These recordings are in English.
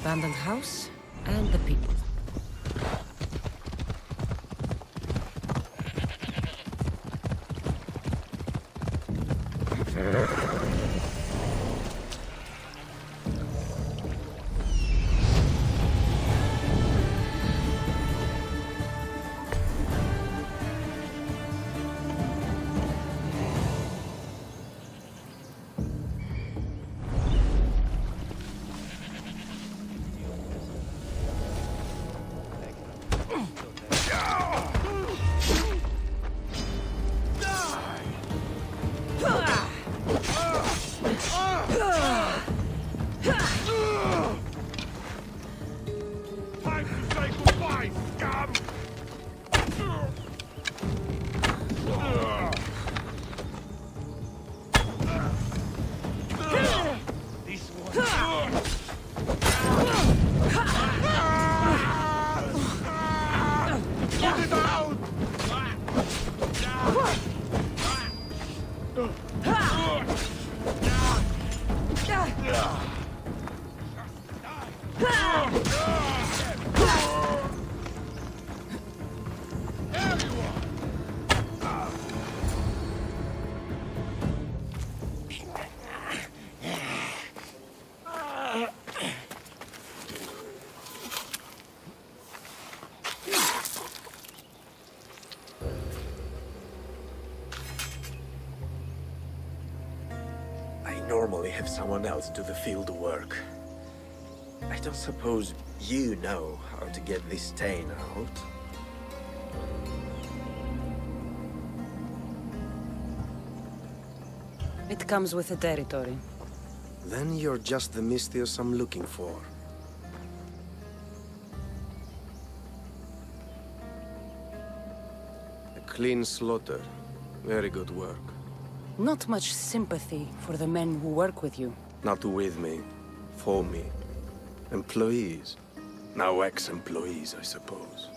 abandoned house and the people. Normally have someone else do the field work. I don't suppose you know how to get this stain out. It comes with the territory. Then you're just the Misthios I'm looking for. A clean slaughter. Very good work. Not much sympathy for the men who work with you. Not with me. For me. Employees. Now ex-employees, I suppose.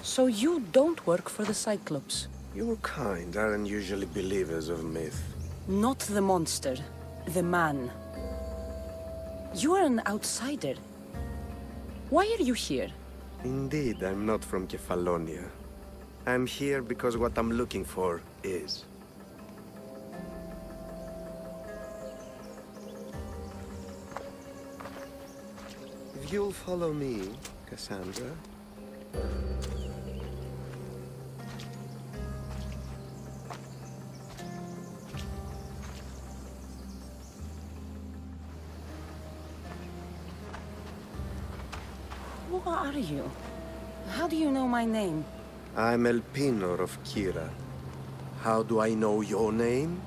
So you don't work for the Cyclops? Your kind aren't usually believers of myth. Not the monster. The man. You are an outsider. Why are you here? Indeed, I'm not from Kefalonia. I'm here because what I'm looking for is. If you'll follow me, Cassandra. Who are you? How do you know my name? I'm Elpinor of Kira. How do I know your name?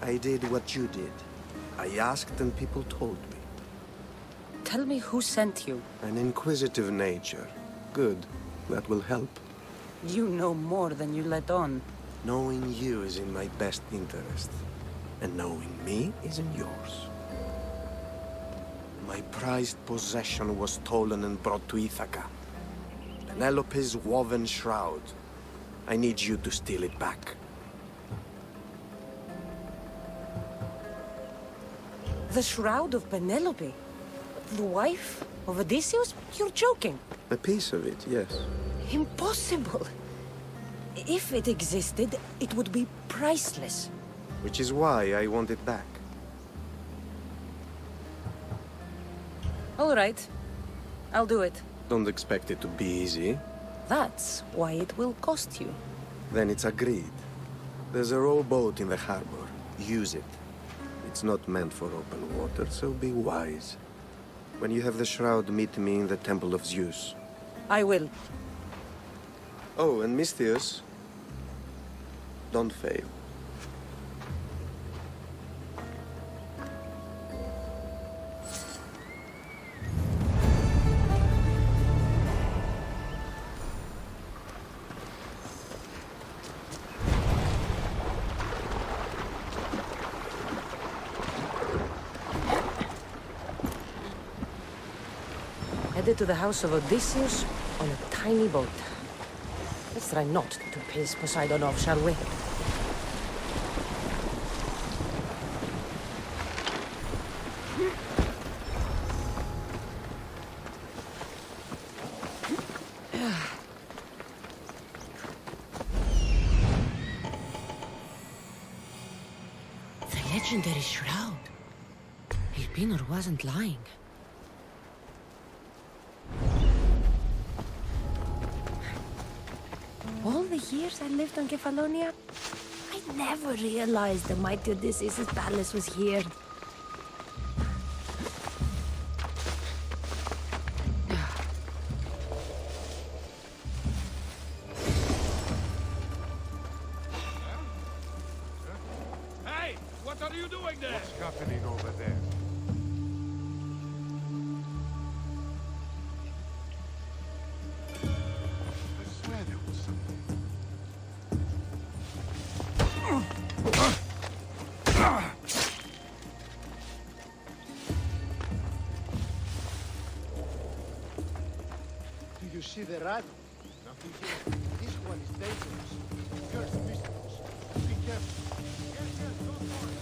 I did what you did. I asked and people told me. Tell me who sent you. An inquisitive nature. Good. That will help. You know more than you let on. Knowing you is in my best interest. And knowing me is in yours. My prized possession was stolen and brought to Ithaca. Penelope's woven shroud. I need you to steal it back. The shroud of Penelope? The wife of Odysseus? You're joking. A piece of it, yes. Impossible. If it existed, it would be priceless. Which is why I want it back. All right. I'll do it. Don't expect it to be easy. That's why it will cost you. Then it's agreed. There's a rowboat in the harbor. Use it. It's not meant for open water, so be wise. When you have the shroud, meet me in the Temple of Zeus. I will. Oh, and Misthios, don't fail. Headed to the house of Odysseus on a tiny boat. Let's try not to piss Poseidon off, shall we? legendary shroud. Elpinor wasn't lying. All the years I lived on Kefalonia, I never realized the mighty Odysseus' palace was here. Hey! What are you doing there? What's happening over there? I swear there was something. Do you see the rat? Nothing here. This one is dangerous. First mistress. Be careful. Yes, don't worry.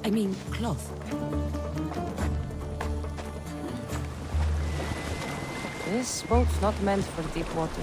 I mean, cloth. This boat's not meant for deep water.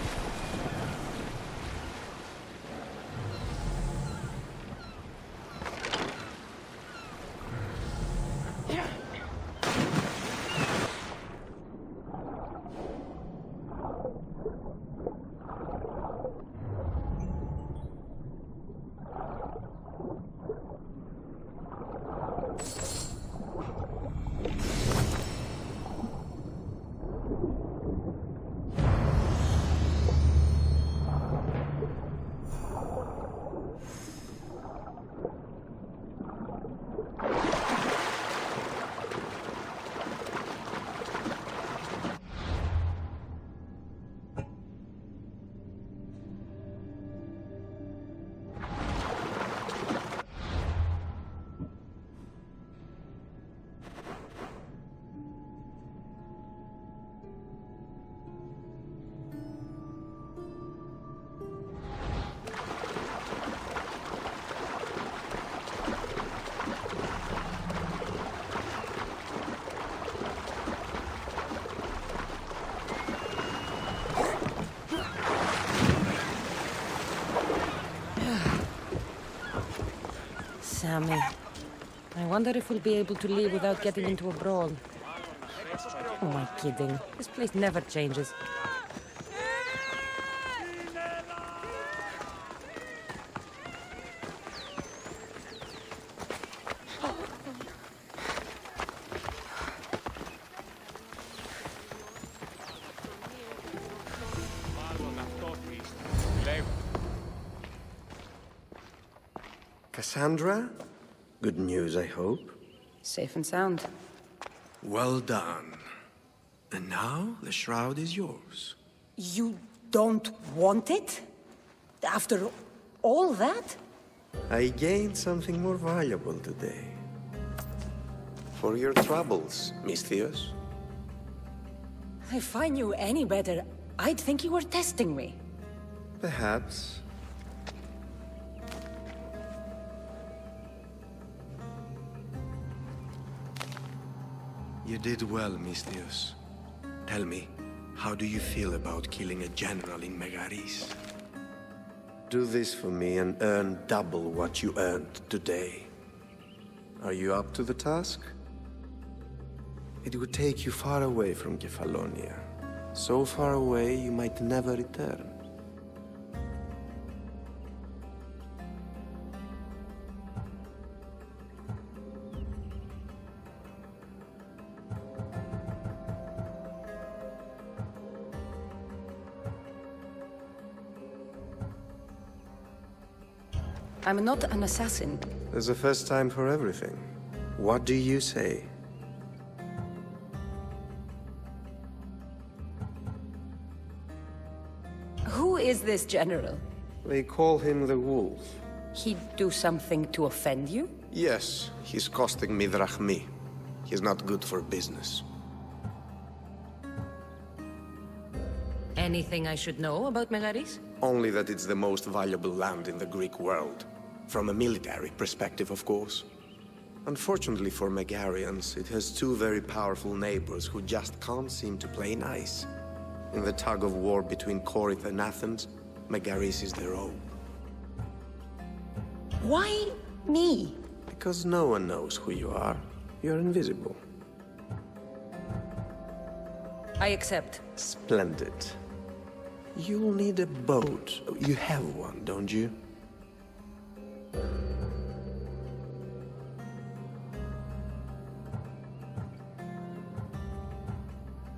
Sammy. I wonder if we'll be able to leave without getting into a brawl. Oh, am I kidding? This place never changes. Cassandra? Good news, I hope. Safe and sound. Well done. And now the shroud is yours. You don't want it? After all that? I gained something more valuable today. For your troubles, Misthios. If I knew any better, I'd think you were testing me. Perhaps. You did well, Misthios. Tell me, how do you feel about killing a general in Megaris? Do this for me and earn double what you earned today. Are you up to the task? It would take you far away from Kefalonia. So far away you might never return. I'm not an assassin. There's a first time for everything. What do you say? Who is this general? They call him the Wolf. He'd do something to offend you? Yes, he's costing me drachmi. He's not good for business. Anything I should know about Megaris? Only that it's the most valuable land in the Greek world. From a military perspective, of course. Unfortunately for Megarians, it has two very powerful neighbors who just can't seem to play nice. In the tug-of-war between Corinth and Athens, Megaris is their own. Why me? Because no one knows who you are. You're invisible. I accept. Splendid. You'll need a boat. You have one, don't you?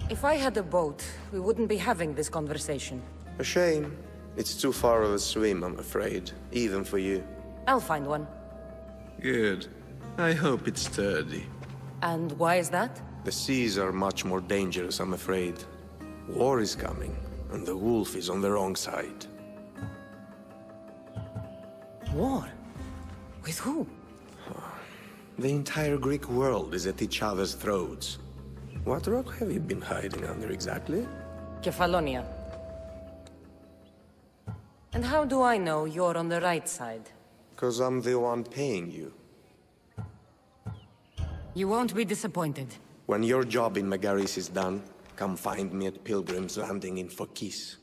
If I had a boat, we wouldn't be having this conversation. A shame. It's too far of a swim, I'm afraid. Even for you. I'll find one. Good. I hope it's sturdy. And why is that? The seas are much more dangerous, I'm afraid. War is coming, and the wolf is on the wrong side. War? With who? The entire Greek world is at each other's throats. What rock have you been hiding under exactly? Kefalonia. And how do I know you're on the right side? 'Cause I'm the one paying you. You won't be disappointed. When your job in Megaris is done, come find me at Pilgrim's Landing in Phokis.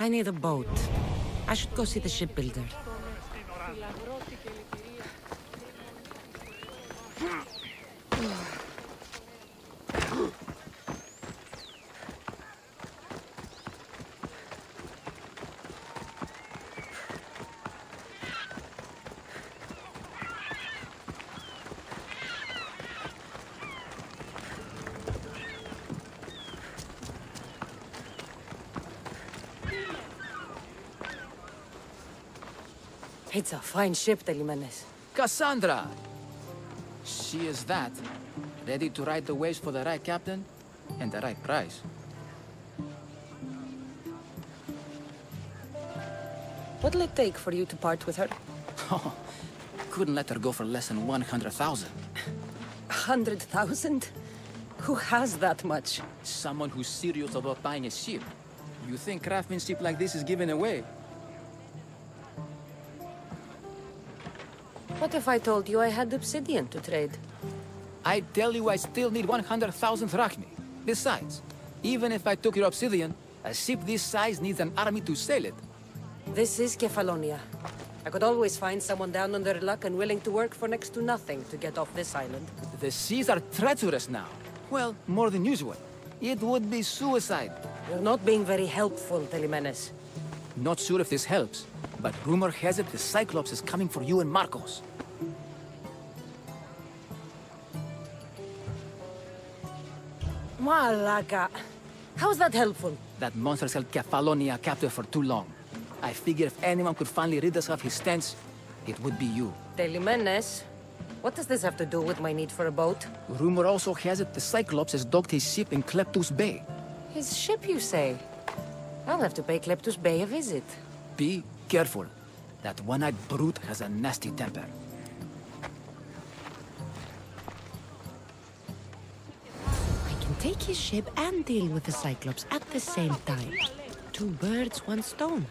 I need a boat. I should go see the shipbuilder. It's a fine ship, Telimenes. Cassandra! She is that. Ready to ride the waves for the right captain and the right price. What'll it take for you to part with her? Oh, couldn't let her go for less than 100,000. 100,000? Who has that much? Someone who's serious about buying a ship. You think craftsmanship like this is given away? What if I told you I had obsidian to trade? I tell you I still need 100,000 drachmi. Besides, even if I took your obsidian, A ship this size needs an army to sail it. This is Kefalonia. I could always find someone down on their luck and willing to work for next to nothing to get off this island. The seas are treacherous now. Well, more than usual. It would be suicide. You're not being very helpful, Telimenes. Not sure if this helps, but rumor has it the Cyclops is coming for you and Marcos. Malaka. How's that helpful? That monster's held Kefalonia captive for too long. I figure if anyone could finally rid us of his stench, it would be you. Telimenes, what does this have to do with my need for a boat? Rumor also has it the Cyclops has docked his ship in Kleptus Bay. His ship, you say? I'll have to pay Kleptus Bay a visit. Be careful. That one-eyed brute has a nasty temper. I can take his ship and deal with the Cyclops at the same time. Two birds, one stone.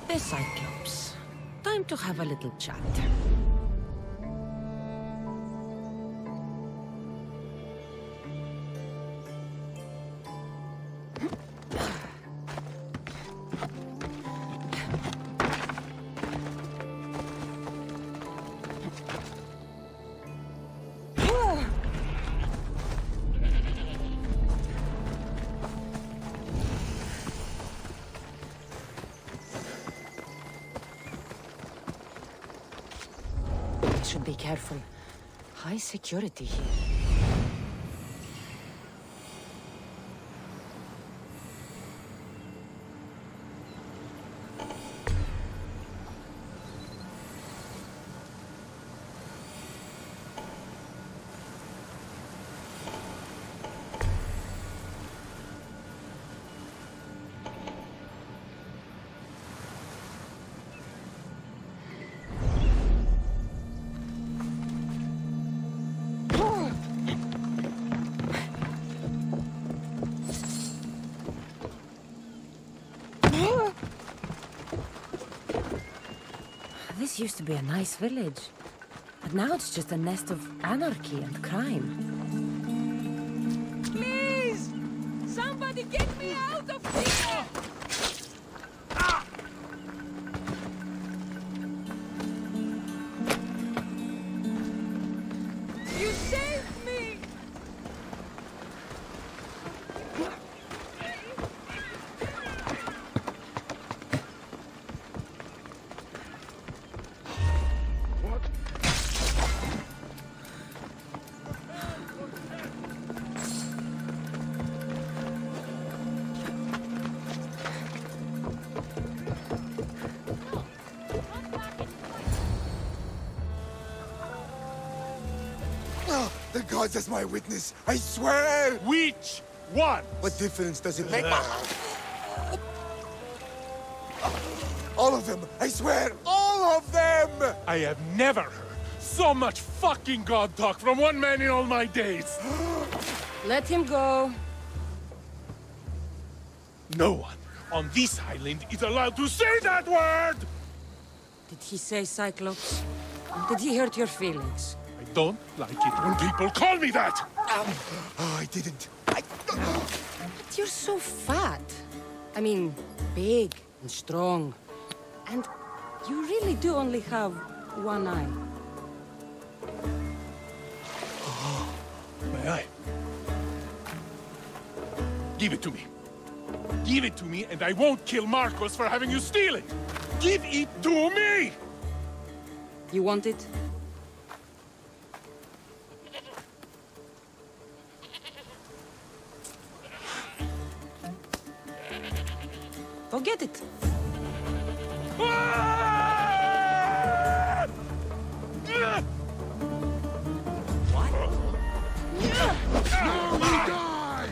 The Cyclops. Time to have a little chat. Should be careful. High security here. This used to be a nice village, but now it's just a nest of anarchy and crime. Please! Somebody get me out of here! You saved me! The gods as my witness, I swear! Which one? What difference does it make? All of them! I swear, all of them! I have never heard so much fucking god talk from one man in all my days. Let him go. No one on this island is allowed to say that word! Did he say Cyclops? Did he hurt your feelings? I don't like it when people call me that! Oh, I didn't. But you're so fat. I mean, big and strong. And you really do only have one eye. My eye. Give it to me. Give it to me and I won't kill Marcos for having you steal it! Give it to me! You want it? Go get it. No, we die!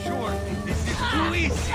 Sure, this is too easy.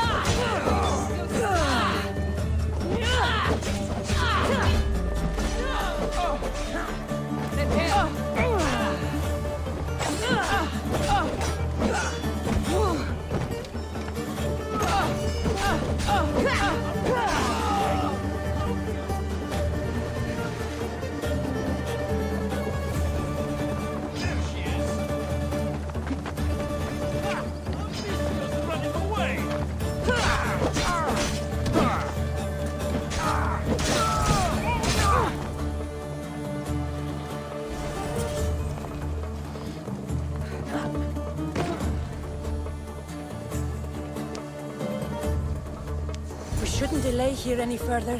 We shouldn't delay here any further.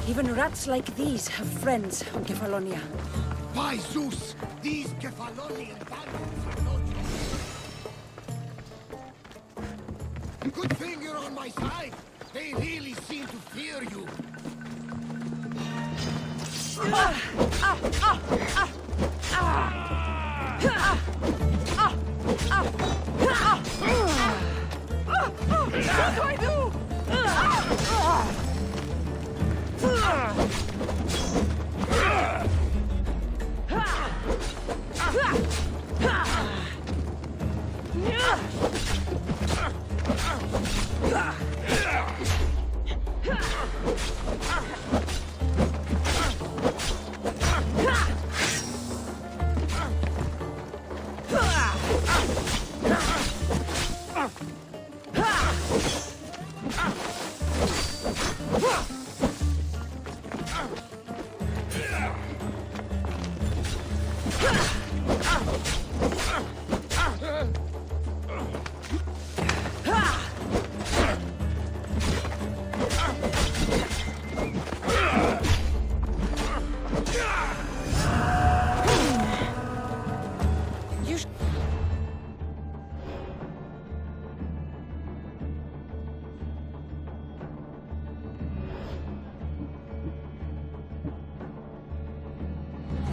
Even rats like these have friends on Kefalonia. By Zeus, these Kefalonian bandits are no joke. Good thing you're on my side. They really seem to fear you. What do I do?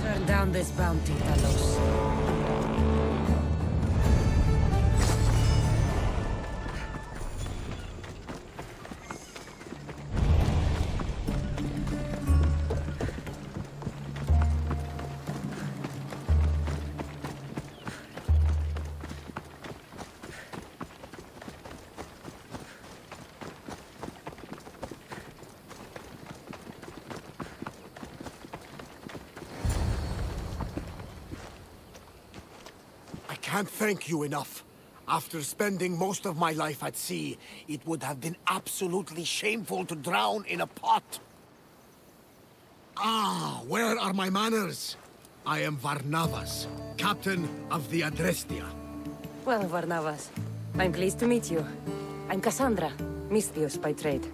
Turn down this bounty, Talos. I can't thank you enough. After spending most of my life at sea, it would have been absolutely shameful to drown in a pot. Ah, where are my manners? I am Varnavas, captain of the Adrestia. Well, Varnavas, I'm pleased to meet you. I'm Cassandra, Misthios by trade.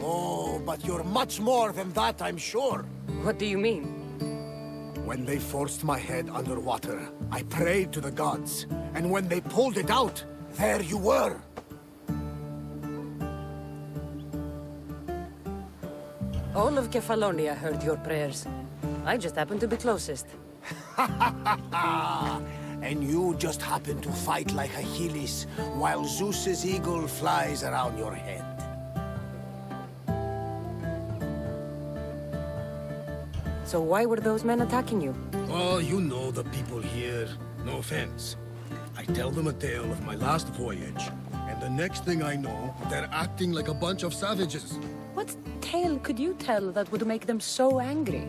Oh, but you're much more than that, I'm sure. What do you mean? When they forced my head underwater, I prayed to the gods. And when they pulled it out, there you were. All of Kefalonia heard your prayers. I just happened to be closest. And you just happen to fight like Achilles, while Zeus's eagle flies around your head. So why were those men attacking you? Oh, you know the people here. No offense. I tell them a tale of my last voyage, and the next thing I know, they're acting like a bunch of savages. What tale could you tell that would make them so angry?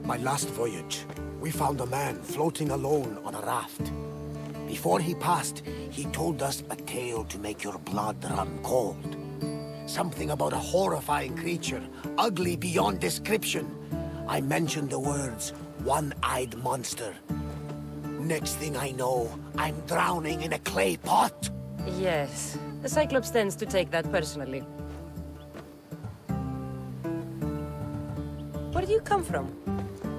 My last voyage, we found a man floating alone on a raft. Before he passed, he told us a tale to make your blood run cold. Something about a horrifying creature, ugly beyond description. I mentioned the words, one-eyed monster. Next thing I know, I'm drowning in a clay pot. Yes, the Cyclops tends to take that personally. Where do you come from?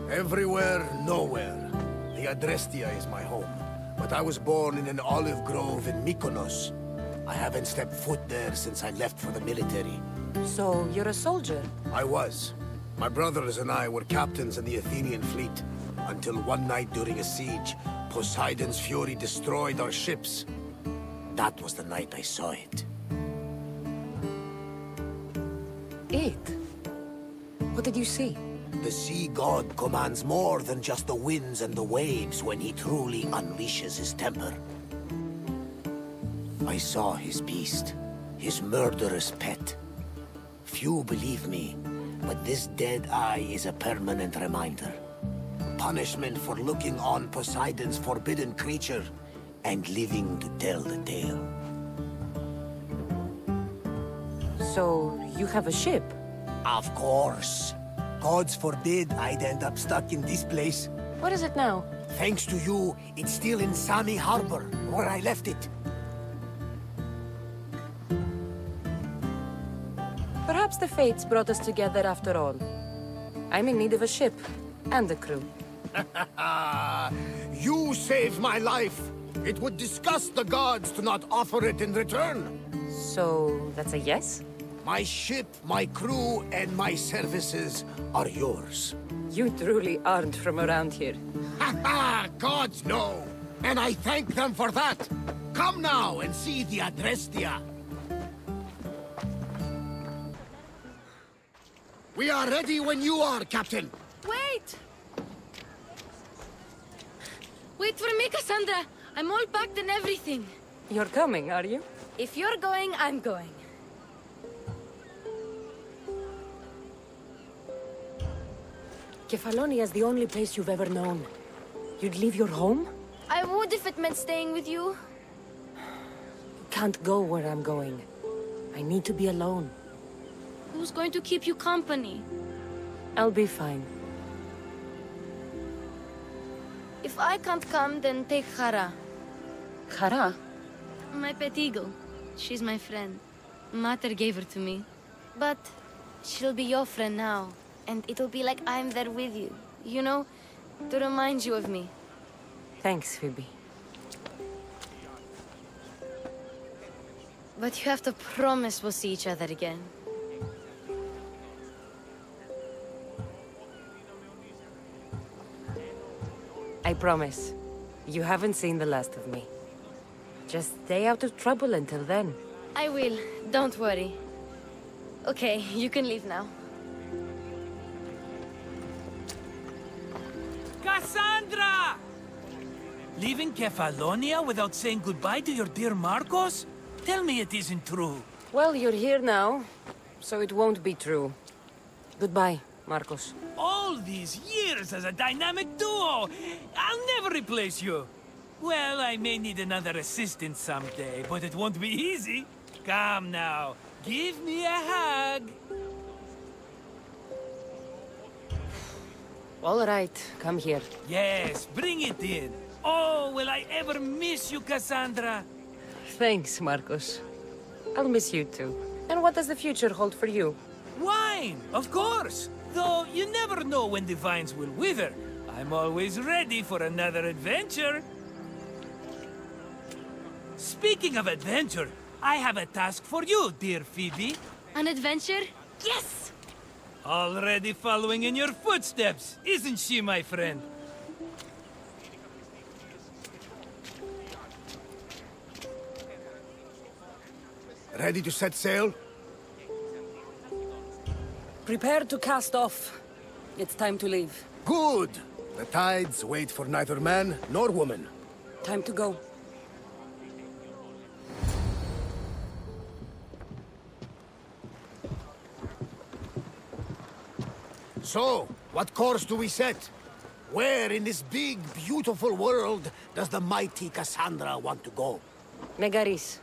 Everywhere, nowhere. The Adrestia is my home, but I was born in an olive grove in Mykonos. I haven't stepped foot there since I left for the military. So, you're a soldier? I was. My brothers and I were captains in the Athenian fleet, until one night during a siege, Poseidon's fury destroyed our ships. That was the night I saw it. It? What did you see? The sea god commands more than just the winds and the waves when he truly unleashes his temper. I saw his beast, his murderous pet. Few believe me, but this dead eye is a permanent reminder. Punishment for looking on Poseidon's forbidden creature and living to tell the tale. So, you have a ship? Of course. Gods forbid I'd end up stuck in this place. What is it now? Thanks to you, it's still in Sami Harbor, where I left it. Perhaps the fates brought us together after all. I'm in need of a ship, and a crew. You saved my life! It would disgust the gods to not offer it in return. So, that's a yes? My ship, my crew, and my services are yours. You truly aren't from around here. Ha ha! Gods know! And I thank them for that! Come now and see the Adrestia! We are ready when you are, Captain! Wait! Wait for me, Cassandra! I'm all packed and everything. You're coming, are you? If you're going, I'm going. Kefalonia is the only place you've ever known. You'd leave your home? I would if it meant staying with you. You can't go where I'm going. I need to be alone. Who's going to keep you company? I'll be fine. If I can't come, then take Hara. Hara? My pet eagle. She's my friend. Mater gave her to me. But she'll be your friend now. And it'll be like I'm there with you. You know? To remind you of me. Thanks, Phoebe. But you have to promise we'll see each other again. I promise. You haven't seen the last of me. Just stay out of trouble until then. I will. Don't worry. Okay, you can leave now. Cassandra! Leaving Kefalonia without saying goodbye to your dear Marcos? Tell me it isn't true. Well, you're here now, so it won't be true. Goodbye, Marcos. All these years as a dynamic duo! I'll never replace you! Well, I may need another assistant someday, but it won't be easy. Come now, give me a hug! All right, come here. Yes, bring it in. Oh, will I ever miss you, Cassandra? Thanks, Marcos. I'll miss you too. And what does the future hold for you? Wine, of course! Though you never know when the vines will wither. I'm always ready for another adventure. Speaking of adventure, I have a task for you, dear Phoebe. An adventure? Yes! Already following in your footsteps, isn't she, my friend? Ready to set sail? Prepare to cast off. It's time to leave. Good! The tides wait for neither man nor woman. Time to go. So, what course do we set? Where in this big, beautiful world does the mighty Cassandra want to go? Megaris.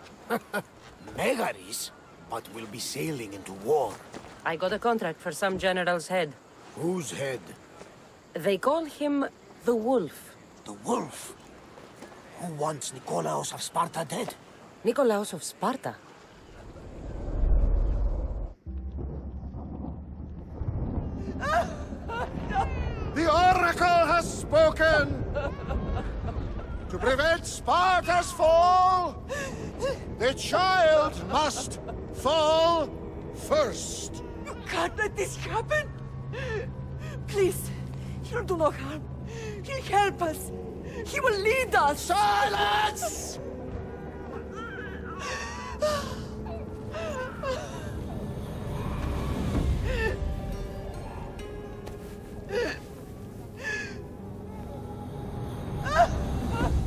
Megaris? But we'll be sailing into war. I got a contract for some general's head. Whose head? They call him the Wolf. The wolf? Who wants Nikolaos of Sparta dead? Nikolaos of Sparta. The Oracle has spoken! To prevent Sparta's fall, The child must fall first. You can't let this happen! Please, he'll do no harm. He'll help us. He will lead us. Silence!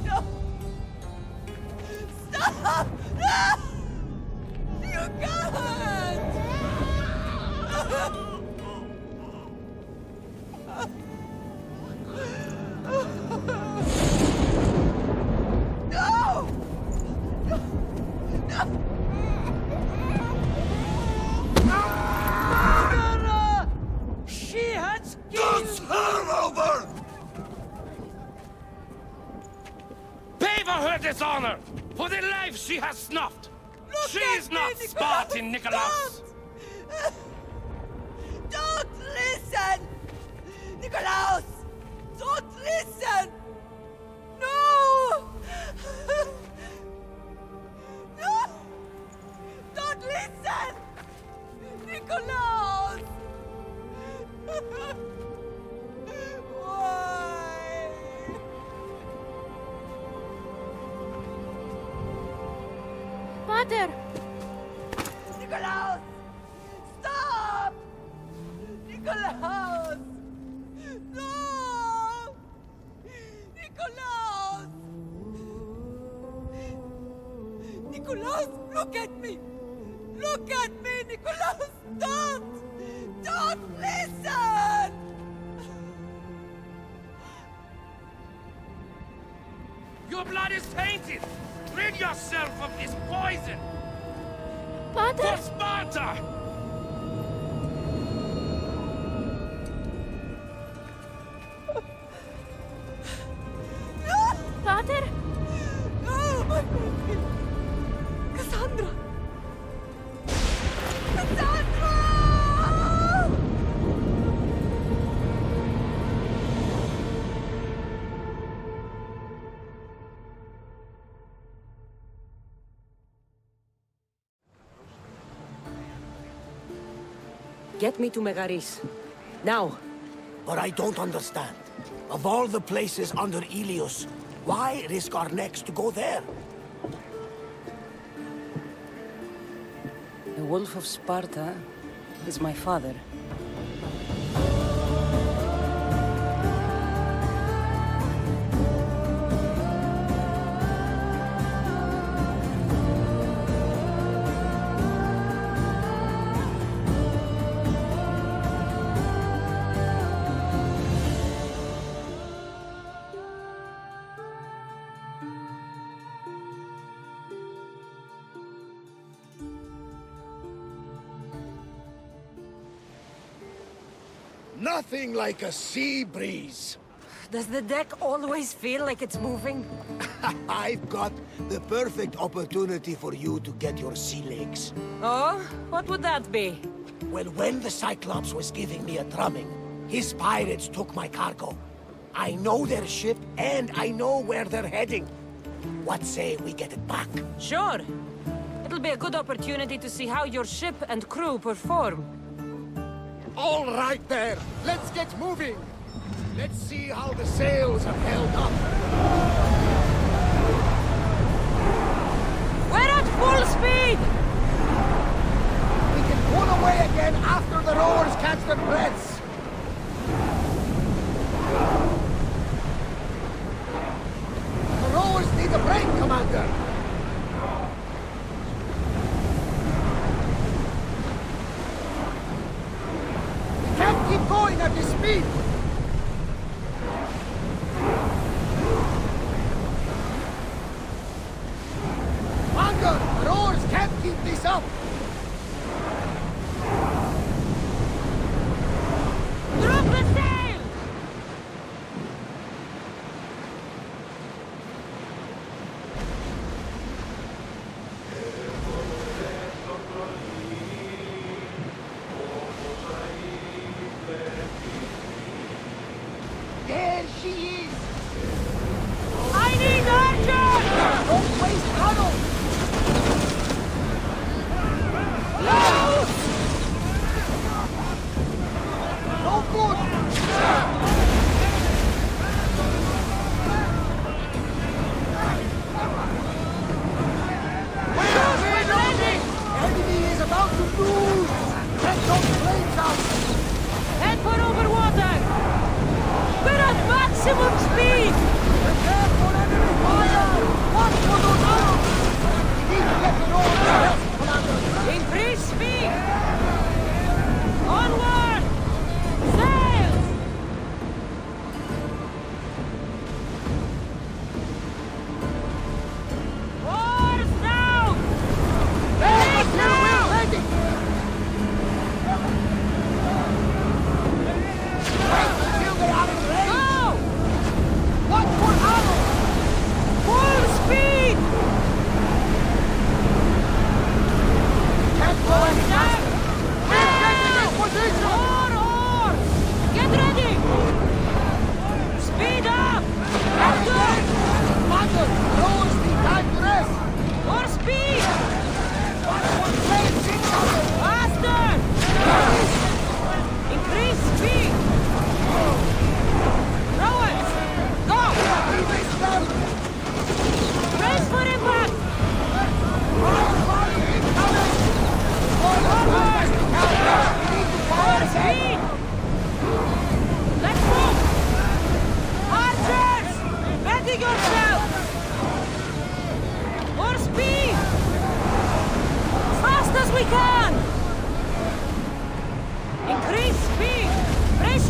No! Stop! No! You can't! No! No! Murderer! She has killed... It's her over! Pay for her dishonor! For the life she has snuffed! Look She at is me, not Nicholas! Spartan, Nicholas! Don't listen! Nikolaus! Don't listen! No! No! Don't listen! Nikolaus! Why? Mother! Nikolaus! Stop! Nikolaus! No! Nikolaus! Nikolaus, look at me! Look at me, Nikolaus! Don't! Don't listen! Your blood is tainted! Rid yourself of this poison! Father! For Sparta! Father! No, my baby! Cassandra! Cassandra! Get me to Megaris. Now! But I don't understand. Of all the places under Ilios, why risk our necks to go there? The Wolf of Sparta is my father. Nothing like a sea breeze. Does the deck always feel like it's moving? I've got the perfect opportunity for you to get your sea legs. Oh? What would that be? Well, when the Cyclops was giving me a drumming, his pirates took my cargo. I know their ship, and I know where they're heading. What say we get it back? Sure. It'll be a good opportunity to see how your ship and crew perform. All right there, let's get moving. Let's see how the sails have held up. We're at full speed! We can pull away again after the rowers catch their breaths. The rowers need a break, Commander. We can't keep going at this speed. Commander, the rowers can't keep this up. Drop the sail!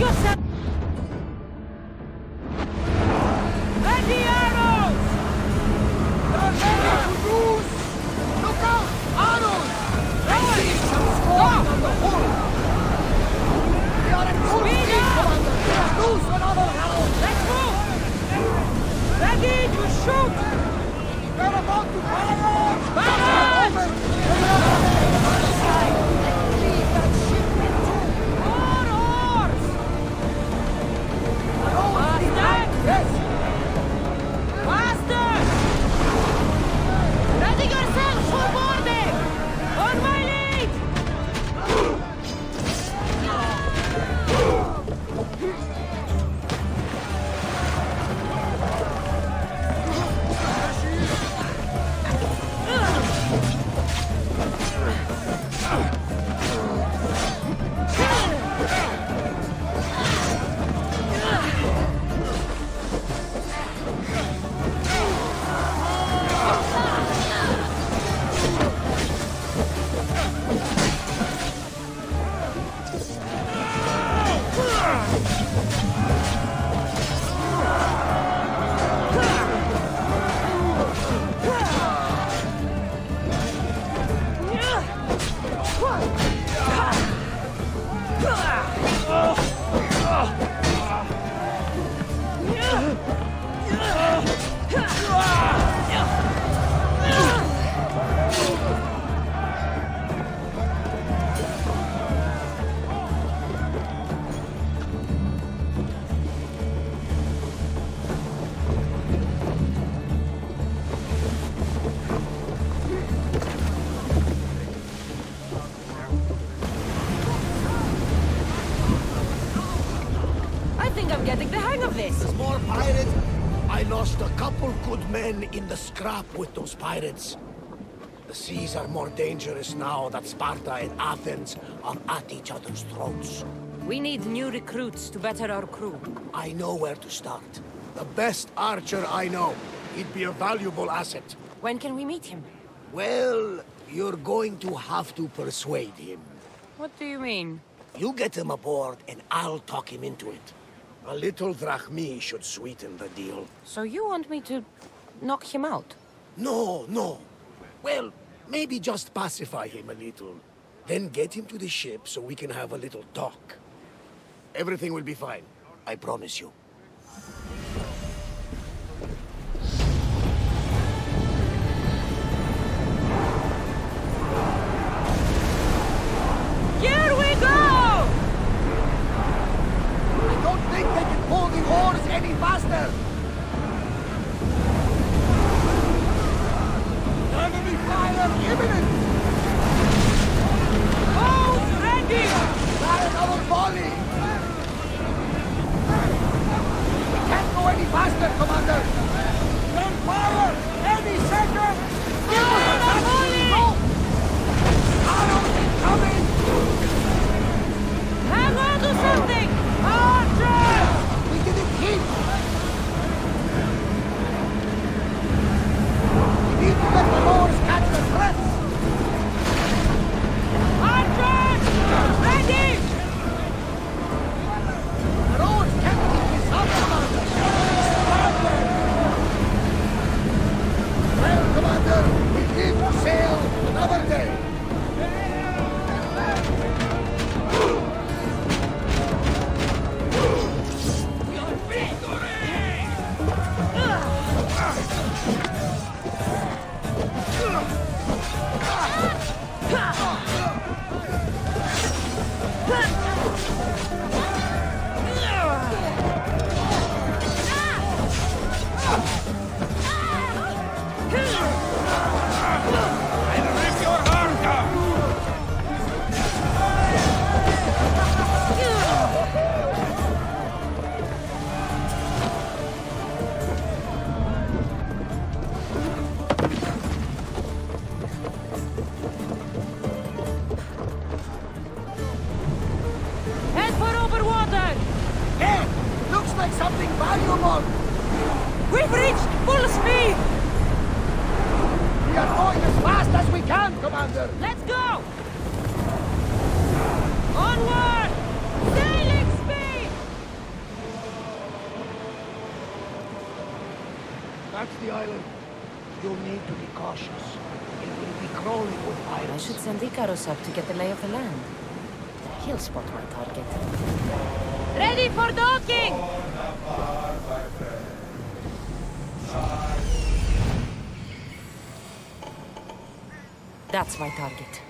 yourself! Ready arrows! Prepare to lose! Look out! Arrows! I see some swarm on the hull! We are at full speed, Commander! We are loose another arrow! Let's move! Ready to shoot! We're about to fire! Fire! Leave that ship with two! More oars! Yes! Faster! Ready yourselves for boarding! On my lead! I think I'm getting the hang of this. There's more pirates. I lost a couple good men in the scrap with those pirates. The seas are more dangerous now that Sparta and Athens are at each other's throats. We need new recruits to better our crew. I know where to start. The best archer I know. He'd be a valuable asset. When can we meet him? Well, you're going to have to persuade him. What do you mean? You get him aboard and I'll talk him into it. A little drachmi should sweeten the deal. So you want me to knock him out? No, no. Well, maybe just pacify him a little. Then get him to the ship so we can have a little talk. Everything will be fine. I promise you. Here we go! I don't think they can pull the oars any faster! Enemy fire imminent! Boat ready! Try another volley! We can't go any faster, Commander! Gunfire! Any second! Fire, volley! Go! Arrows incoming! Hang on to something! Archer! We didn't hit! We need to let the oars catch the threats! Archers! Ready! The oars can't keep this up, Commander! Stand there! Well, Commander, we live to sail another day! Head for over water! Hey! Looks like something valuable! We've reached full speed! We are going as fast as we can, Commander! Let's go! Onward! Sailing speed! the island. You'll need to be cautious. It will be crawling with pirates. I should send Icarus up to get the lay of the land. He'll spot my target. Ready for docking! That's my target.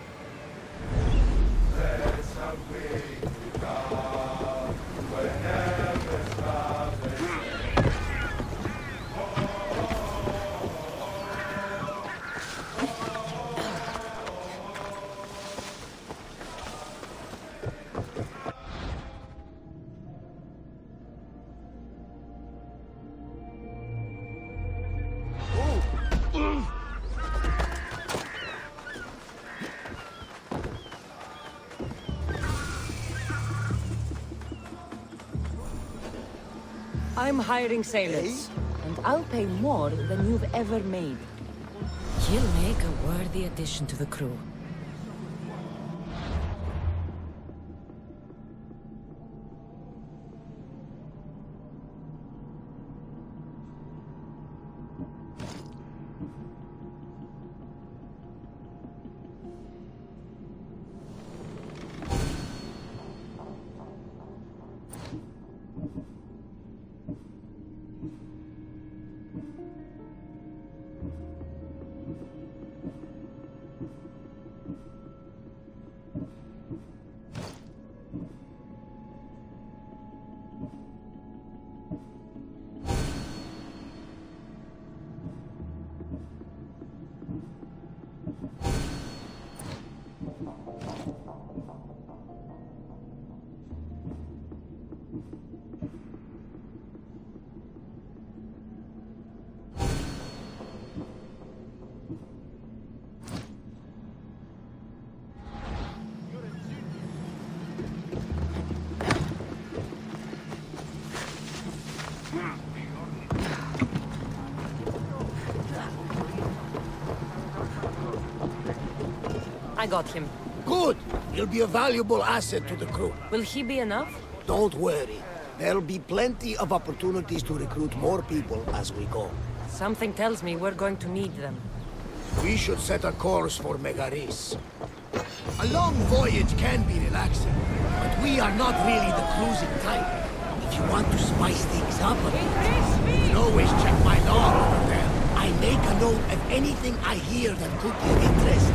I'm hiring sailors, and I'll pay more than you've ever made. You'll make a worthy addition to the crew. I got him. Good! He'll be a valuable asset to the crew. Will he be enough? Don't worry. There'll be plenty of opportunities to recruit more people as we go. Something tells me we're going to need them. We should set a course for Megaris. A long voyage can be relaxing, but we are not really the cruising type. If you want to spice things up a bit, you can always check my log over there. I make a note of anything I hear that could be of interest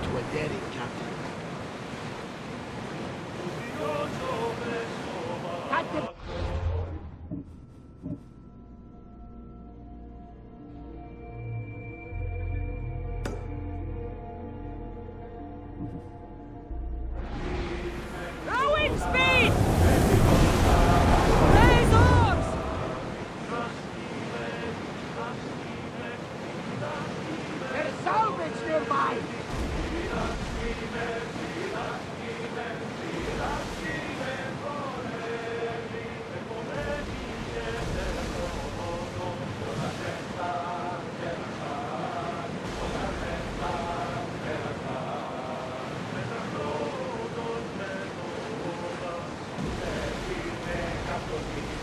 to a daring captain. Rowing speed! Raise oars! There's salvage nearby!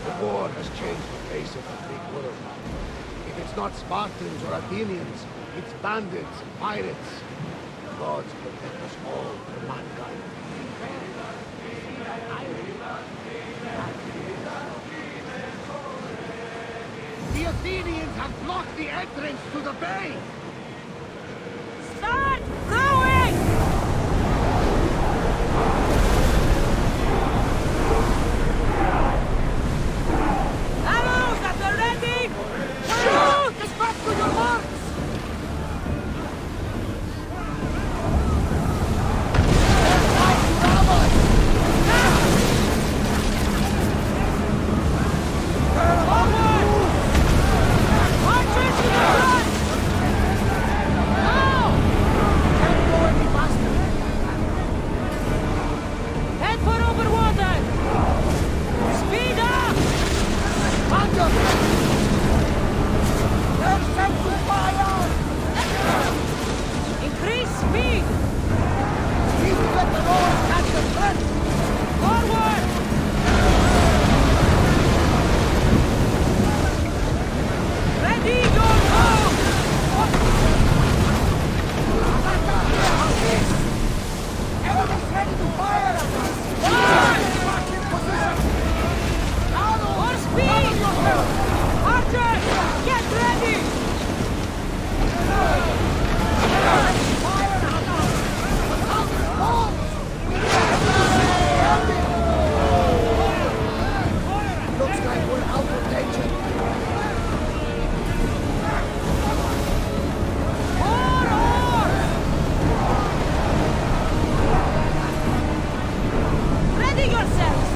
The war has changed the face of the Greek world. If it's not Spartans or Athenians, it's bandits and pirates. The gods protect us all from mankind. The Athenians have blocked the entrance to the bay! Start rowing! Arrows at the ready! Shoot! Get back to your marks! Forward! March into the front!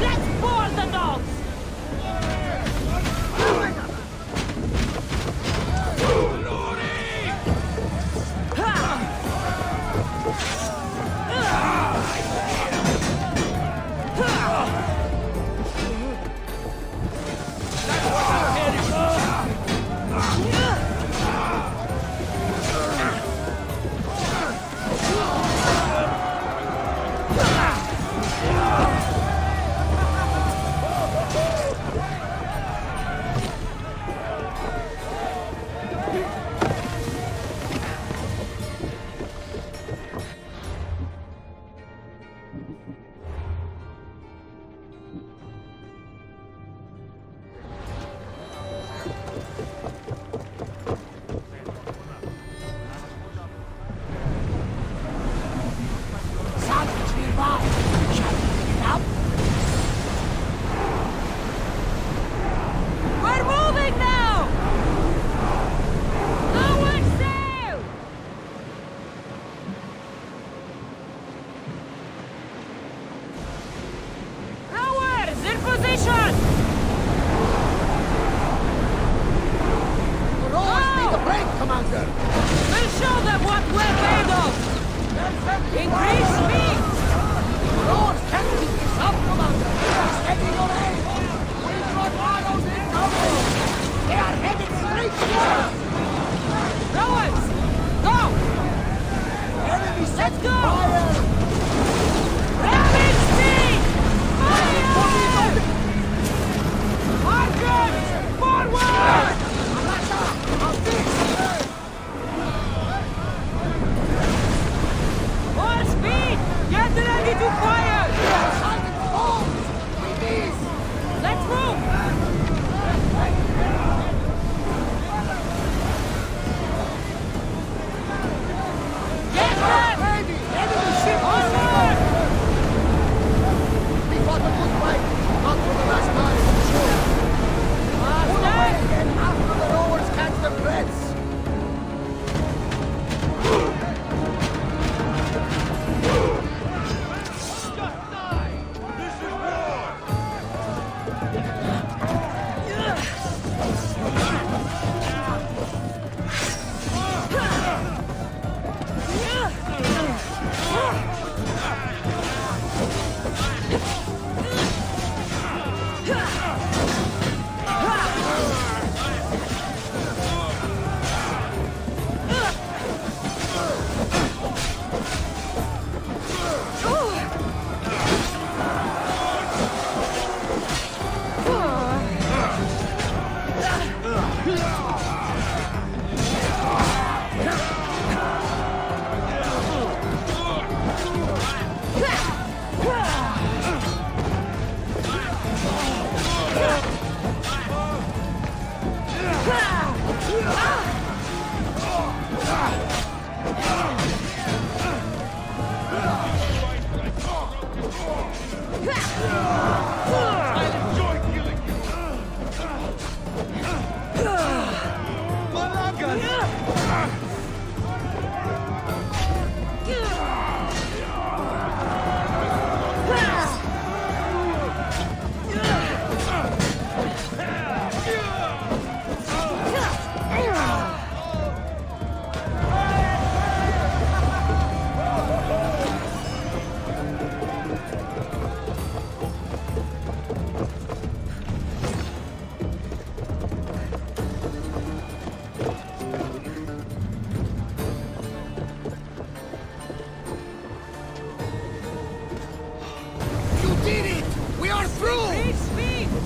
Let's board the dogs!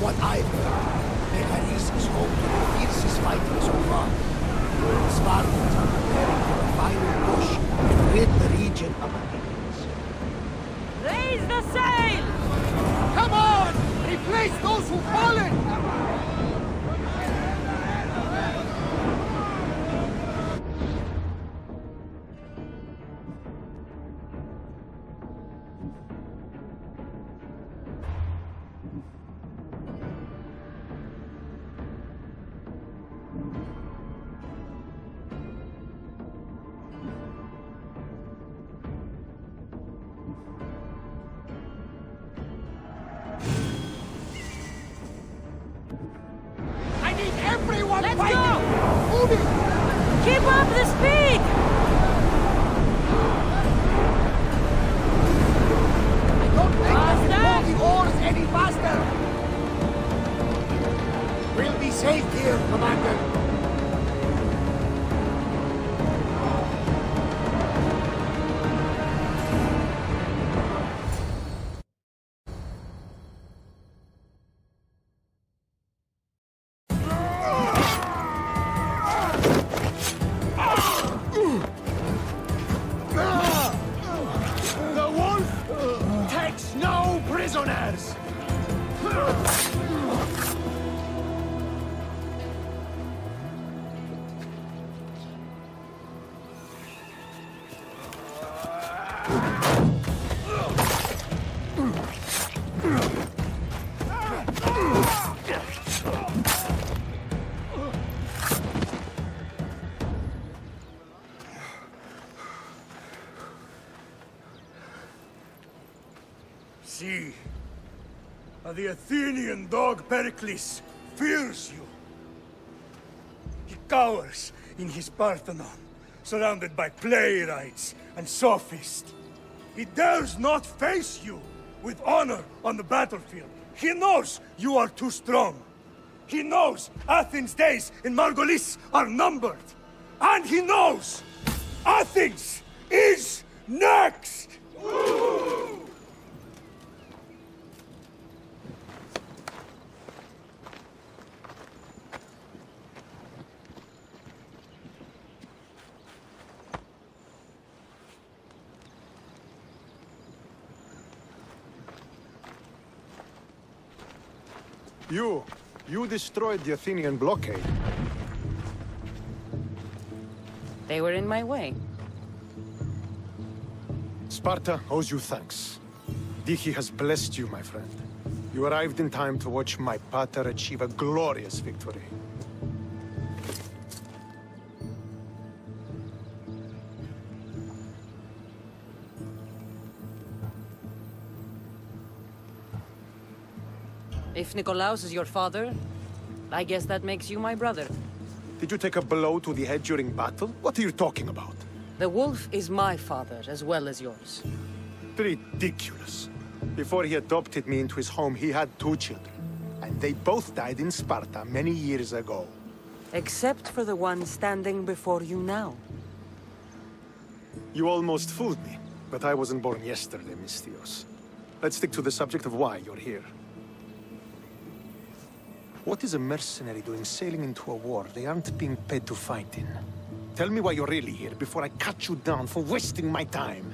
What I've heard, Mecharis is home to the fiercest fighting so far. The Spartans are preparing for a final push to rid the region of enemies. Raise the sail! Come on! Replace those who've fallen! on Let's fighting! go! Move it! Keep up the speed! Don't make us Faster! pull the oars any faster! We'll be safe here, Commander. The wolf takes no prisoners! See, the Athenian dog Pericles fears you. He cowers in his Parthenon, surrounded by playwrights and sophists. He dares not face you with honor on the battlefield. He knows you are too strong. He knows Athens' days in Margolis are numbered. And he knows Athens is next! You destroyed the Athenian blockade. They were in my way. Sparta owes you thanks. Diki has blessed you, my friend. You arrived in time to watch my pater achieve a glorious victory. If Nikolaos is your father, I guess that makes you my brother. Did you take a blow to the head during battle? What are you talking about? The wolf is my father as well as yours. Ridiculous. Before he adopted me into his home, he had 2 children. And they both died in Sparta many years ago. Except for the one standing before you now. You almost fooled me, but I wasn't born yesterday, Mystios. Let's stick to the subject of why you're here. What is a mercenary doing sailing into a war they aren't being paid to fight in? Tell me why you're really here before I cut you down for wasting my time.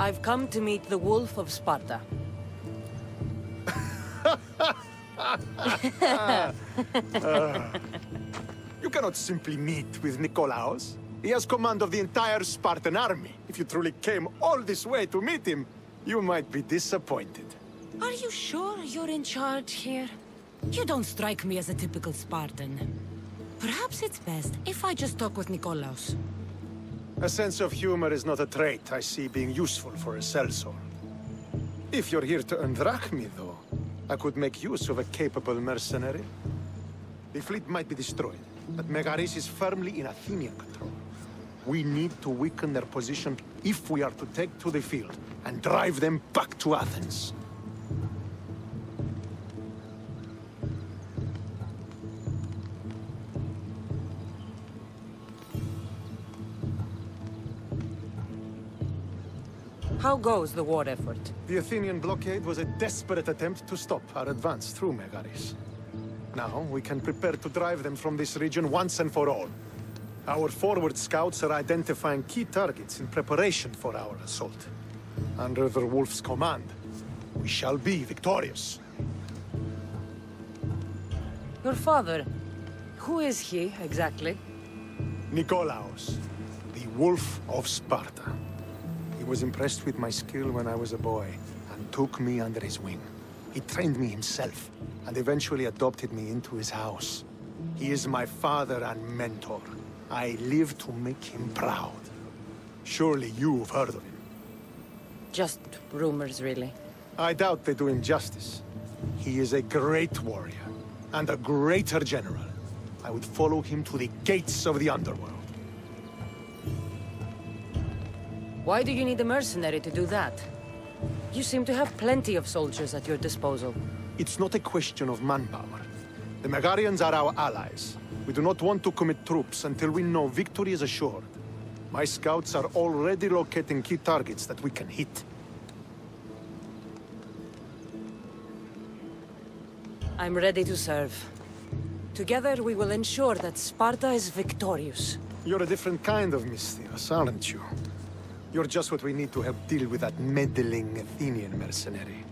I've come to meet the Wolf of Sparta. You cannot simply meet with Nikolaos. He has command of the entire Spartan army. If you truly came all this way to meet him, you might be disappointed. Are you sure you're in charge here? You don't strike me as a typical Spartan. Perhaps it's best if I just talk with Nikolaos. A sense of humor is not a trait I see being useful for a sellsword. If you're here to earn drachmi, though, I could make use of a capable mercenary. The fleet might be destroyed, but Megaris is firmly in Athenian control. We need to weaken their position if we are to take to the field and drive them back to Athens. How goes the war effort? The Athenian blockade was a desperate attempt to stop our advance through Megaris. Now we can prepare to drive them from this region once and for all. Our forward scouts are identifying key targets in preparation for our assault. Under the Wolf's command, we shall be victorious. Your father, who is he exactly? Nikolaos, the Wolf of Sparta. He was impressed with my skill when I was a boy, and took me under his wing. He trained me himself, and eventually adopted me into his house. He is my father and mentor. I live to make him proud. Surely you've heard of him. Just rumors, really. I doubt they do him justice. He is a great warrior, and a greater general. I would follow him to the gates of the underworld. Why do you need a mercenary to do that? You seem to have plenty of soldiers at your disposal. It's not a question of manpower. The Megarians are our allies. We do not want to commit troops until we know victory is assured. My scouts are already locating key targets that we can hit. I'm ready to serve. Together we will ensure that Sparta is victorious. You're a different kind of Misthios, aren't you? You're just what we need to help deal with that meddling Athenian mercenary.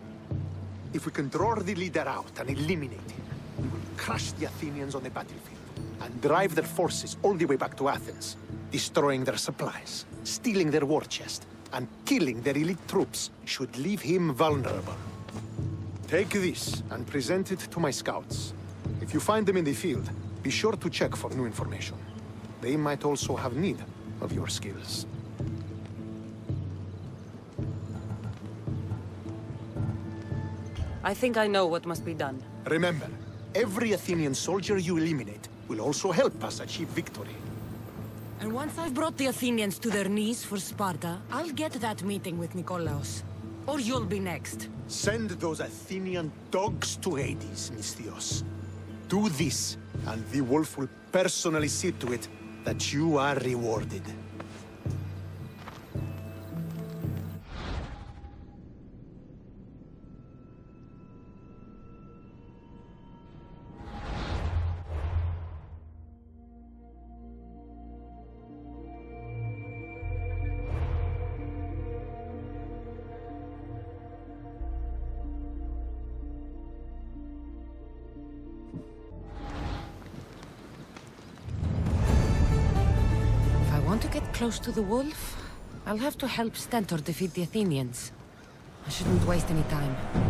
If we can draw the leader out and eliminate him, we will crush the Athenians on the battlefield and drive their forces all the way back to Athens, destroying their supplies, stealing their war chest, and killing their elite troops should leave him vulnerable. Take this and present it to my scouts. If you find them in the field, be sure to check for new information. They might also have need of your skills. I think I know what must be done. Remember, every Athenian soldier you eliminate will also help us achieve victory. And once I've brought the Athenians to their knees for Sparta, I'll get that meeting with Nikolaos. Or you'll be next. Send those Athenian dogs to Hades, Misthios. Do this, and the wolf will personally see to it that you are rewarded. To get close to the wolf, I'll have to help Stentor defeat the Athenians. I shouldn't waste any time.